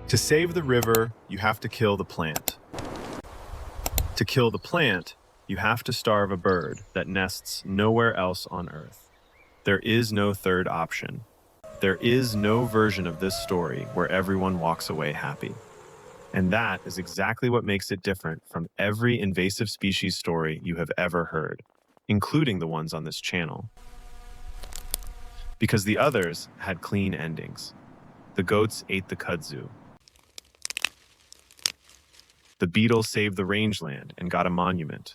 To save the river, you have to kill the plant. To kill the plant, you have to starve a bird that nests nowhere else on Earth. There is no third option. There is no version of this story where everyone walks away happy. And that is exactly what makes it different from every invasive species story you have ever heard, including the ones on this channel. Because the others had clean endings. The goats ate the kudzu. The beetle saved the rangeland and got a monument.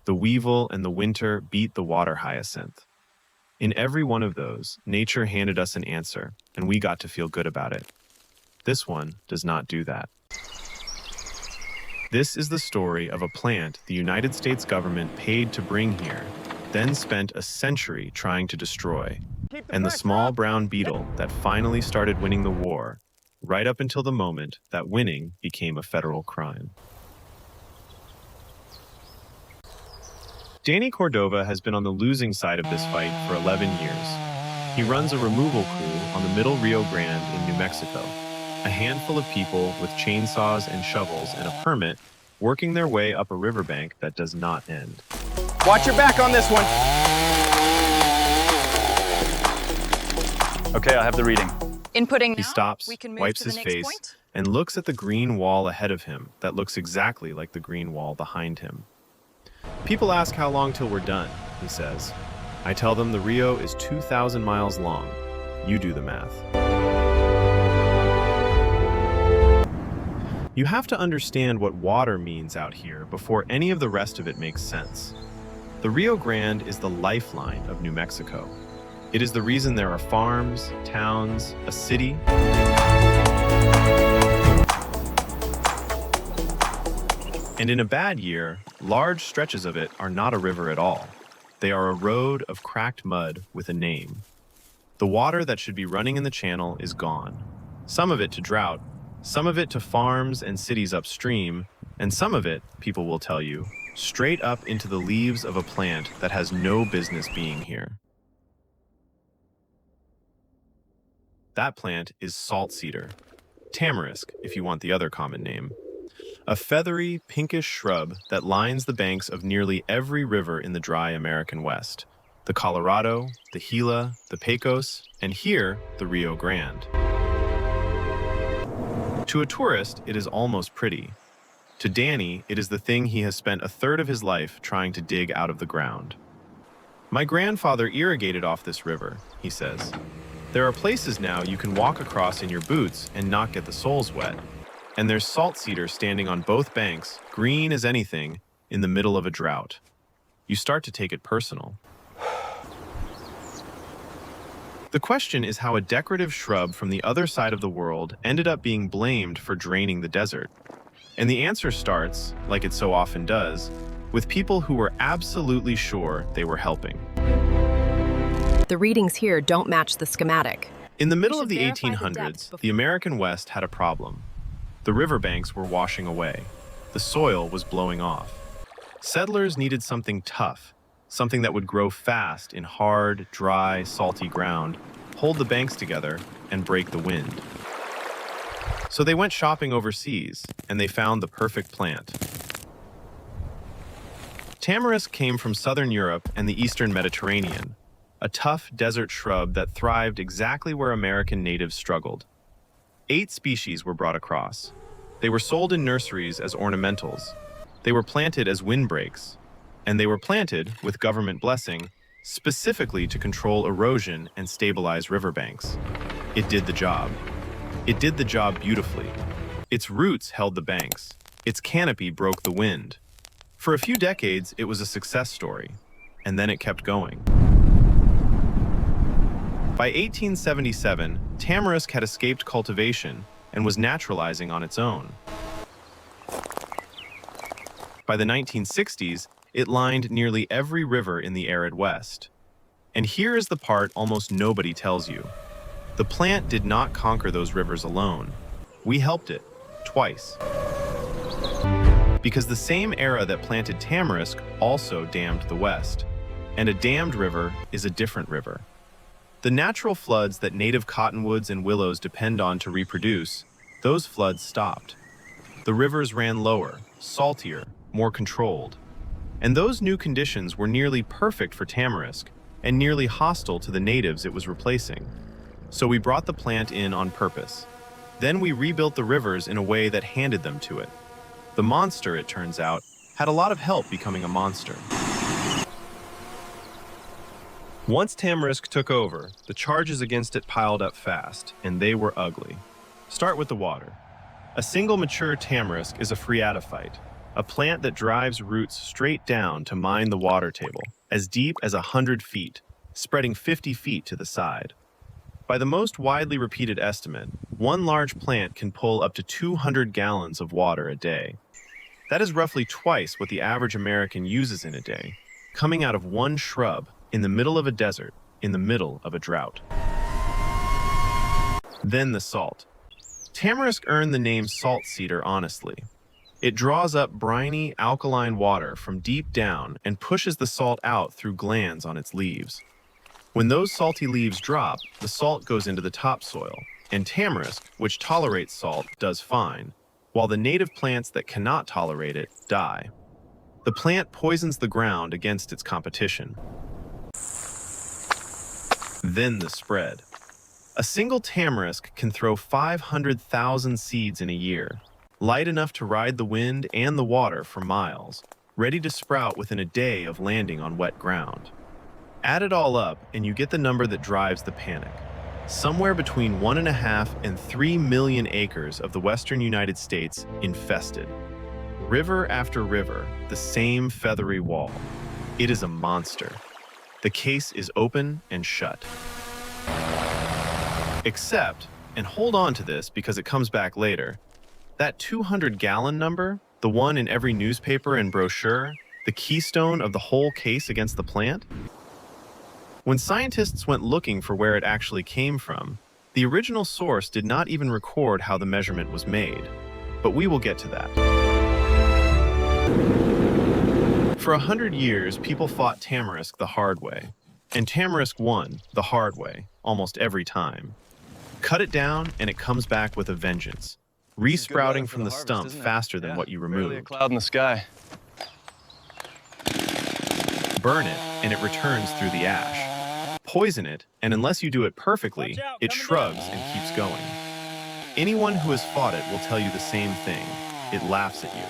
The weevil and the winter beat the water hyacinth. In every one of those, nature handed us an answer, and we got to feel good about it. This one does not do that. This is the story of a plant the United States government paid to bring here, then spent a century trying to destroy, and the small brown beetle that finally started winning the war, right up until the moment that winning became a federal crime. Danny Cordova has been on the losing side of this fight for 11 years. He runs a removal crew on the middle Rio Grande in New Mexico, a handful of people with chainsaws and shovels and a permit working their way up a riverbank that does not end. Watch your back on this one. Okay, I'll have the reading. Inputting He now. stops, We can move wipes to the his next face, point. and looks at the green wall ahead of him that looks exactly like the green wall behind him. People ask how long till we're done, he says. I tell them the Rio is 2,000 miles long. You do the math. You have to understand what water means out here before any of the rest of it makes sense. The Rio Grande is the lifeline of New Mexico. It is the reason there are farms, towns, a city. And in a bad year, large stretches of it are not a river at all. They are a road of cracked mud with a name. The water that should be running in the channel is gone. Some of it to drought, some of it to farms and cities upstream, and some of it, people will tell you, straight up into the leaves of a plant that has no business being here. That plant is salt cedar. Tamarisk, if you want the other common name. A feathery, pinkish shrub that lines the banks of nearly every river in the dry American West. The Colorado, the Gila, the Pecos, and here, the Rio Grande. To a tourist, it is almost pretty. To Danny, it is the thing he has spent a third of his life trying to dig out of the ground. My grandfather irrigated off this river, he says. There are places now you can walk across in your boots and not get the soles wet. And there's salt cedar standing on both banks, green as anything, in the middle of a drought. You start to take it personal. The question is how a decorative shrub from the other side of the world ended up being blamed for draining the desert. And the answer starts, like it so often does, with people who were absolutely sure they were helping. The readings here don't match the schematic. In the middle of the verify the 1800s, depth the American West had a problem. The riverbanks were washing away. The soil was blowing off. Settlers needed something tough, something that would grow fast in hard, dry, salty ground, hold the banks together, and break the wind. So they went shopping overseas, and they found the perfect plant. Tamarisk came from southern Europe and the eastern Mediterranean, a tough desert shrub that thrived exactly where American natives struggled. 8 species were brought across. They were sold in nurseries as ornamentals. They were planted as windbreaks. And they were planted, with government blessing, specifically to control erosion and stabilize riverbanks. It did the job. It did the job beautifully. Its roots held the banks. Its canopy broke the wind. For a few decades, it was a success story. And then it kept going. By 1877, Tamarisk had escaped cultivation and was naturalizing on its own. By the 1960s, it lined nearly every river in the arid West. And here is the part almost nobody tells you. The plant did not conquer those rivers alone. We helped it, twice. Because the same era that planted Tamarisk also dammed the West. And a dammed river is a different river. The natural floods that native cottonwoods and willows depend on to reproduce, Those floods stopped. The rivers ran lower, saltier, more controlled. And those new conditions were nearly perfect for tamarisk and nearly hostile to the natives it was replacing. So we brought the plant in on purpose. Then we rebuilt the rivers in a way that handed them to it. The monster, it turns out, had a lot of help becoming a monster. Once Tamarisk took over, the charges against it piled up fast, and they were ugly. Start with the water. A single mature tamarisk is a phreatophyte, a plant that drives roots straight down to mine the water table, as deep as 100 feet, spreading 50 feet to the side. By the most widely repeated estimate, one large plant can pull up to 200 gallons of water a day. That is roughly twice what the average American uses in a day, coming out of one shrub in the middle of a desert, in the middle of a drought. Then the salt. Tamarisk earned the name salt cedar honestly. It draws up briny, alkaline water from deep down and pushes the salt out through glands on its leaves. When those salty leaves drop, the salt goes into the topsoil, and tamarisk, which tolerates salt, does fine, while the native plants that cannot tolerate it die. The plant poisons the ground against its competition. Then the spread. A single tamarisk can throw 500,000 seeds in a year, light enough to ride the wind and the water for miles, ready to sprout within a day of landing on wet ground. Add it all up, and you get the number that drives the panic. Somewhere between 1.5 and 3 million acres of the western United States infested. River after river, the same feathery wall. It is a monster. The case is open and shut. Except, and hold on to this because it comes back later, that 200-gallon number, the one in every newspaper and brochure, the keystone of the whole case against the plant? When scientists went looking for where it actually came from, the original source did not even record how the measurement was made. But we will get to that. For 100 years, people fought tamarisk the hard way. And tamarisk won the hard way, almost every time. Cut it down, and it comes back with a vengeance, resprouting from the stump faster than what you removed. Barely a cloud in the sky. Burn it, and it returns through the ash. Poison it, and unless you do it perfectly, it shrugs and keeps going. Anyone who has fought it will tell you the same thing. It laughs at you.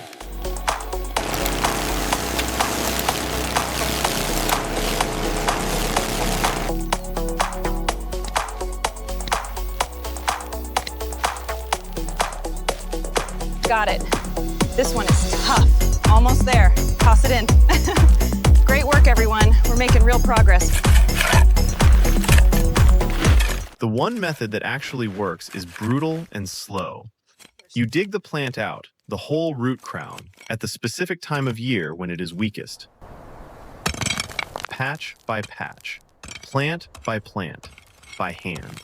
Got it. This one is tough. Almost there. Toss it in. Great work, everyone. We're making real progress. The one method that actually works is brutal and slow. You dig the plant out, the whole root crown, at the specific time of year when it is weakest. Patch by patch, plant by plant, by hand.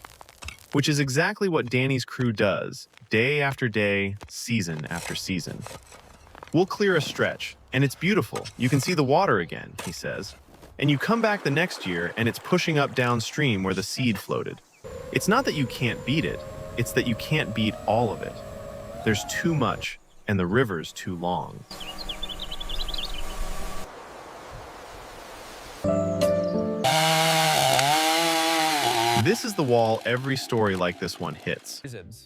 Which is exactly what Danny's crew does, day after day, season after season. We'll clear a stretch, and it's beautiful. You can see the water again, he says. And you come back the next year, and it's pushing up downstream where the seed floated. It's not that you can't beat it, it's that you can't beat all of it. There's too much, and the river's too long. This is the wall every story like this one hits.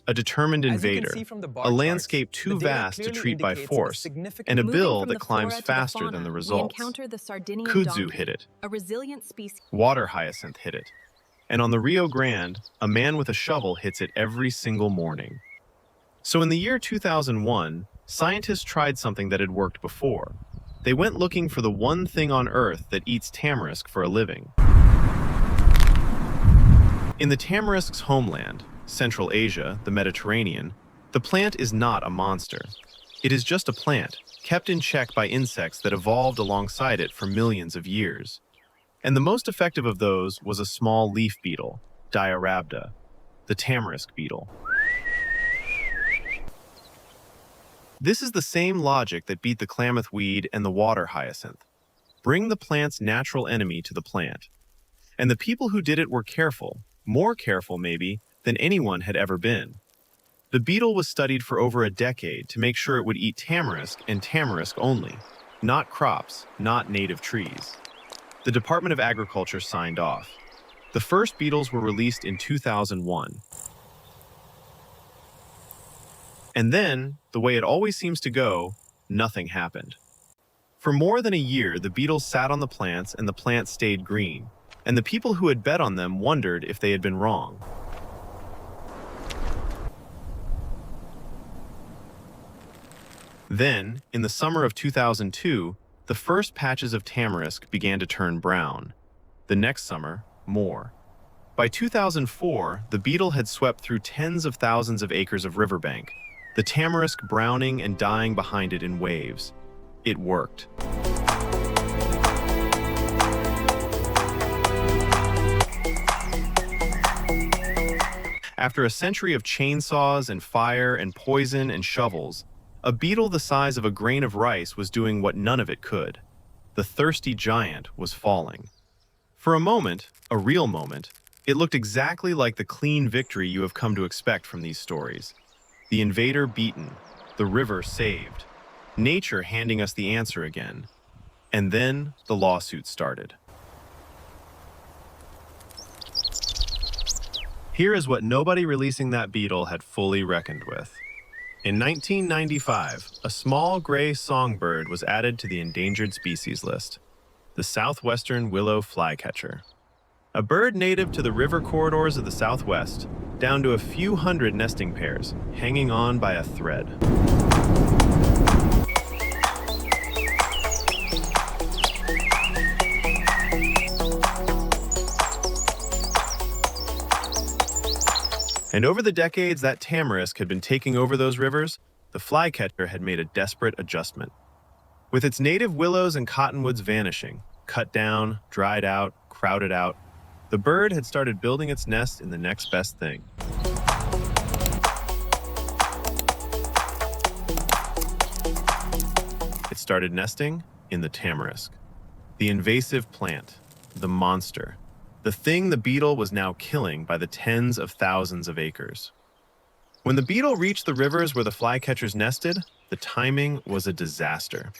A determined invader, a landscape too vast to treat by force, and a bill that climbs faster than the results. Kudzu hit it. A resilient species. Water hyacinth hit it. And on the Rio Grande, a man with a shovel hits it every single morning. So in the year 2001, scientists tried something that had worked before. They went looking for the one thing on Earth that eats tamarisk for a living. In the tamarisk's homeland, Central Asia, the Mediterranean, the plant is not a monster. It is just a plant, kept in check by insects that evolved alongside it for millions of years. And the most effective of those was a small leaf beetle, Diarabda, the tamarisk beetle. This is the same logic that beat the klamath weed and the water hyacinth. Bring the plant's natural enemy to the plant. And the people who did it were careful, more careful maybe, than anyone had ever been. The beetle was studied for over a decade to make sure it would eat tamarisk and tamarisk only, not crops, not native trees. The Department of Agriculture signed off. The first beetles were released in 2001. And then, the way it always seems to go, nothing happened. For more than a year, the beetles sat on the plants and the plants stayed green, and the people who had bet on them wondered if they had been wrong. Then, in the summer of 2002, the first patches of tamarisk began to turn brown. The next summer, more. By 2004, the beetle had swept through tens of thousands of acres of riverbank, the tamarisk browning and dying behind it in waves. It worked. After a century of chainsaws and fire and poison and shovels, a beetle the size of a grain of rice was doing what none of it could. The thirsty giant was falling. For a moment, a real moment, it looked exactly like the clean victory you have come to expect from these stories. The invader beaten, the river saved, nature handing us the answer again. And then the lawsuit started. Here is what nobody releasing that beetle had fully reckoned with. In 1995, a small gray songbird was added to the endangered species list, the southwestern willow flycatcher. A bird native to the river corridors of the Southwest, down to a few hundred nesting pairs, hanging on by a thread. And over the decades that tamarisk had been taking over those rivers, the flycatcher had made a desperate adjustment. With its native willows and cottonwoods vanishing, cut down, dried out, crowded out, the bird had started building its nest in the next best thing. It started nesting in the tamarisk, the invasive plant, the monster, the thing the beetle was now killing by the tens of thousands of acres. When the beetle reached the rivers where the flycatchers nested, the timing was a disaster.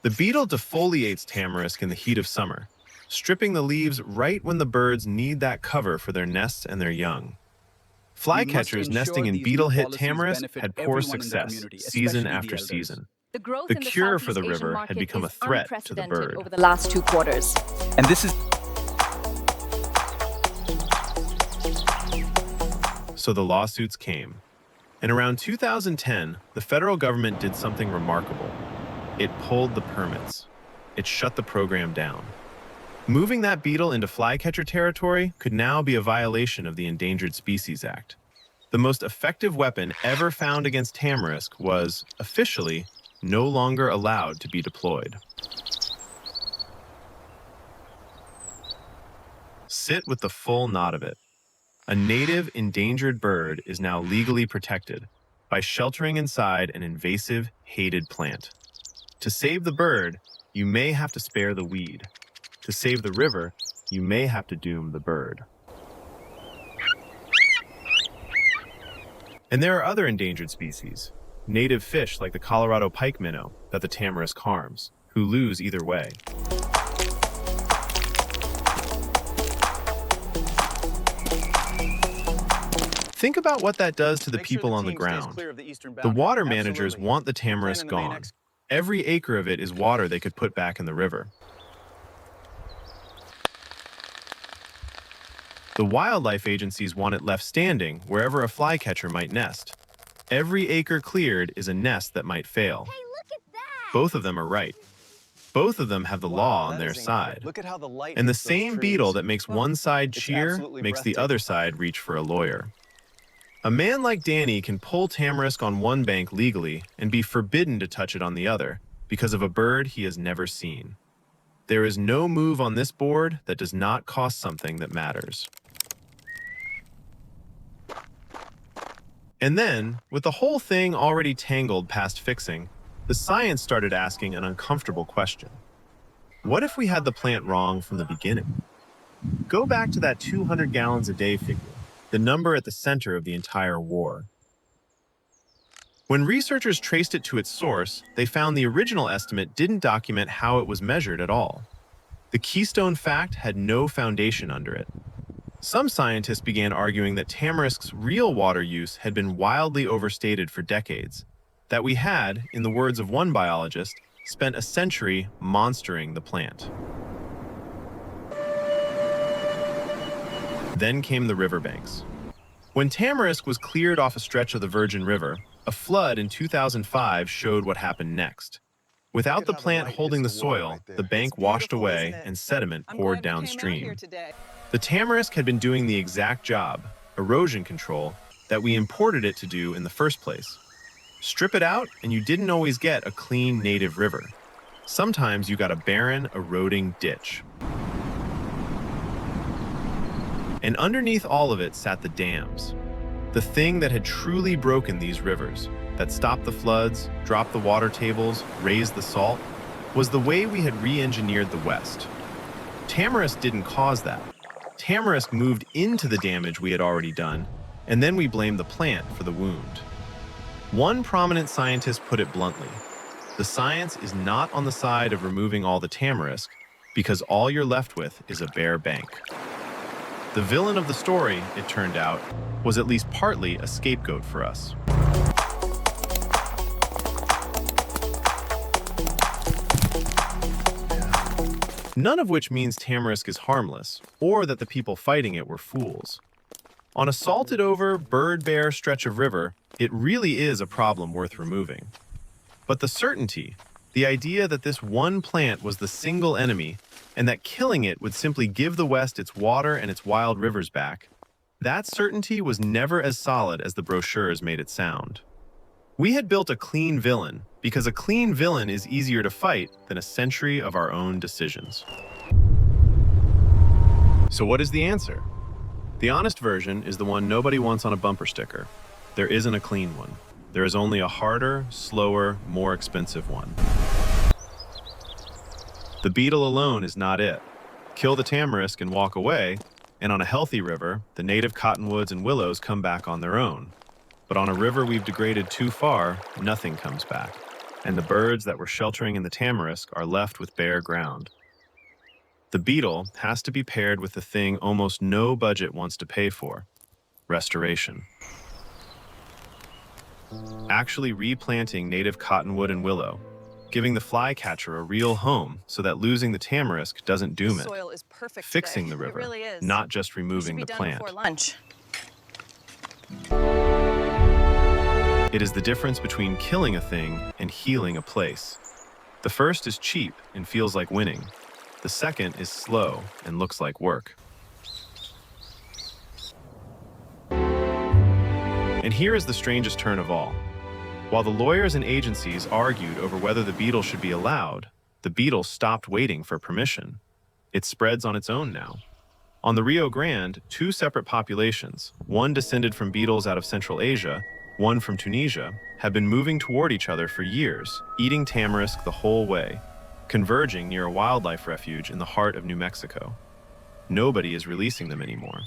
The beetle defoliates tamarisk in the heat of summer, stripping the leaves right when the birds need that cover for their nests and their young. Flycatchers nesting in beetle-hit tamarisk had poor success season after season. The cure for the river had become a threat to the bird. Over the last 2 quarters. And this is So the lawsuits came. And around 2010, the federal government did something remarkable. It pulled the permits. It shut the program down. Moving that beetle into flycatcher territory could now be a violation of the Endangered Species Act. The most effective weapon ever found against tamarisk was, officially, no longer allowed to be deployed. Sit with the full knot of it. A native endangered bird is now legally protected by sheltering inside an invasive, hated plant. To save the bird, you may have to spare the weed. To save the river, you may have to doom the bird. And there are other endangered species, native fish like the Colorado pike minnow that the tamarisk harms, who lose either way. Think about what that does to the people on the ground. The water managers want the tamarisk gone. Every acre of it is water they could put back in the river. The wildlife agencies want it left standing wherever a flycatcher might nest. Every acre cleared is a nest that might fail. Hey, look at that! Both of them are right. Both of them have the law on their side. Look at how the light And the hits those same trees. beetle that makes one side it's cheer absolutely makes the breathtaking. other side reach for a lawyer. A man like Danny can pull tamarisk on one bank legally and be forbidden to touch it on the other because of a bird he has never seen. There is no move on this board that does not cost something that matters. And then, with the whole thing already tangled past fixing, the science started asking an uncomfortable question. What if we had the plant wrong from the beginning? Go back to that 200 gallons a day figure, the number at the center of the entire war. When researchers traced it to its source, they found the original estimate didn't document how it was measured at all. The keystone fact had no foundation under it. Some scientists began arguing that tamarisk's real water use had been wildly overstated for decades, that we had, in the words of one biologist, spent a century monstering the plant. Then came the riverbanks. When tamarisk was cleared off a stretch of the Virgin River, a flood in 2005 showed what happened next. Without the plant holding the soil, the bank washed away and sediment poured downstream. The tamarisk had been doing the exact job, erosion control, that we imported it to do in the first place. Strip it out, and you didn't always get a clean native river. Sometimes you got a barren, eroding ditch. And underneath all of it sat the dams, the thing that had truly broken these rivers, that stopped the floods, dropped the water tables, raised the salt, was the way we had re-engineered the West. Tamarisk didn't cause that. Tamarisk moved into the damage we had already done, and then we blamed the plant for the wound. One prominent scientist put it bluntly: the science is not on the side of removing all the tamarisk, because all you're left with is a bare bank. The villain of the story, it turned out, was at least partly a scapegoat for us. None of which means tamarisk is harmless, or that the people fighting it were fools. On a salted-over, bird-bare stretch of river, it really is a problem worth removing. But the certainty, the idea that this one plant was the single enemy, and that killing it would simply give the West its water and its wild rivers back, that certainty was never as solid as the brochures made it sound. We had built a clean villain, because a clean villain is easier to fight than a century of our own decisions. So what is the answer? The honest version is the one nobody wants on a bumper sticker. There isn't a clean one. There is only a harder, slower, more expensive one. The beetle alone is not it. Kill the tamarisk and walk away, and on a healthy river, the native cottonwoods and willows come back on their own. But on a river we've degraded too far, nothing comes back, and the birds that were sheltering in the tamarisk are left with bare ground. The beetle has to be paired with the thing almost no budget wants to pay for: restoration. Actually replanting native cottonwood and willow, giving the flycatcher a real home so that losing the tamarisk doesn't doom it. Soil is perfect Fixing today. the river, It really is. not just removing the plant. Before lunch. It is the difference between killing a thing and healing a place. The first is cheap and feels like winning. The second is slow and looks like work. And here is the strangest turn of all. While the lawyers and agencies argued over whether the beetle should be allowed, the beetle stopped waiting for permission. It spreads on its own now. On the Rio Grande, two separate populations, one descended from beetles out of Central Asia, one from Tunisia, have been moving toward each other for years, eating tamarisk the whole way, converging near a wildlife refuge in the heart of New Mexico. Nobody is releasing them anymore.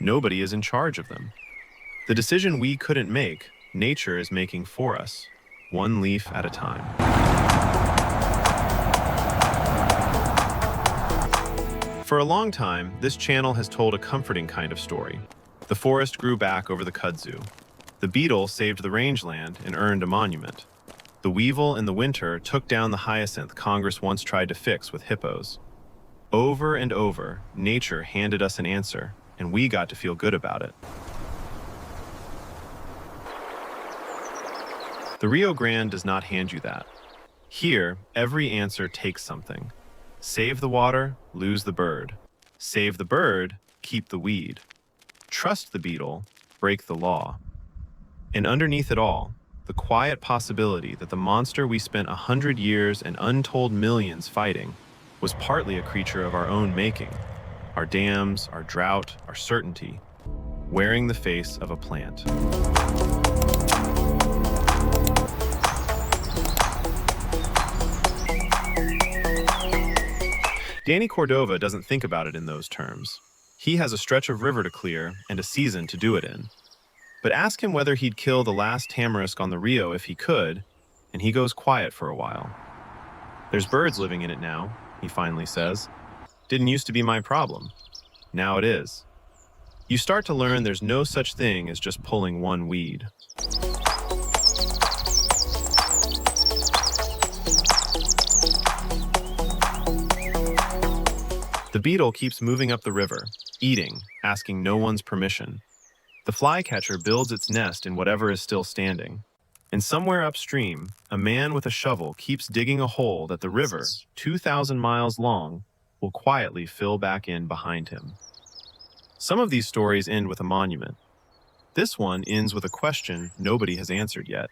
Nobody is in charge of them. The decision we couldn't make, nature is making for us, one leaf at a time. For a long time, this channel has told a comforting kind of story. The forest grew back over the kudzu. The beetle saved the rangeland and earned a monument. The weevil in the winter took down the hyacinth Congress once tried to fix with hippos. Over and over, nature handed us an answer, and we got to feel good about it. The Rio Grande does not hand you that. Here, every answer takes something. Save the water, lose the bird. Save the bird, keep the weed. Trust the beetle, break the law. And underneath it all, the quiet possibility that the monster we spent 100 years and untold millions fighting was partly a creature of our own making. Our dams, our drought, our certainty, wearing the face of a plant. Danny Cordova doesn't think about it in those terms. He has a stretch of river to clear and a season to do it in. But ask him whether he'd kill the last tamarisk on the Rio if he could, and he goes quiet for a while. There's birds living in it now, he finally says. Didn't used to be my problem. Now it is. You start to learn there's no such thing as just pulling one weed. The beetle keeps moving up the river, eating, asking no one's permission. The flycatcher builds its nest in whatever is still standing. And somewhere upstream, a man with a shovel keeps digging a hole that the river, 2,000 miles long, will quietly fill back in behind him. Some of these stories end with a monument. This one ends with a question nobody has answered yet.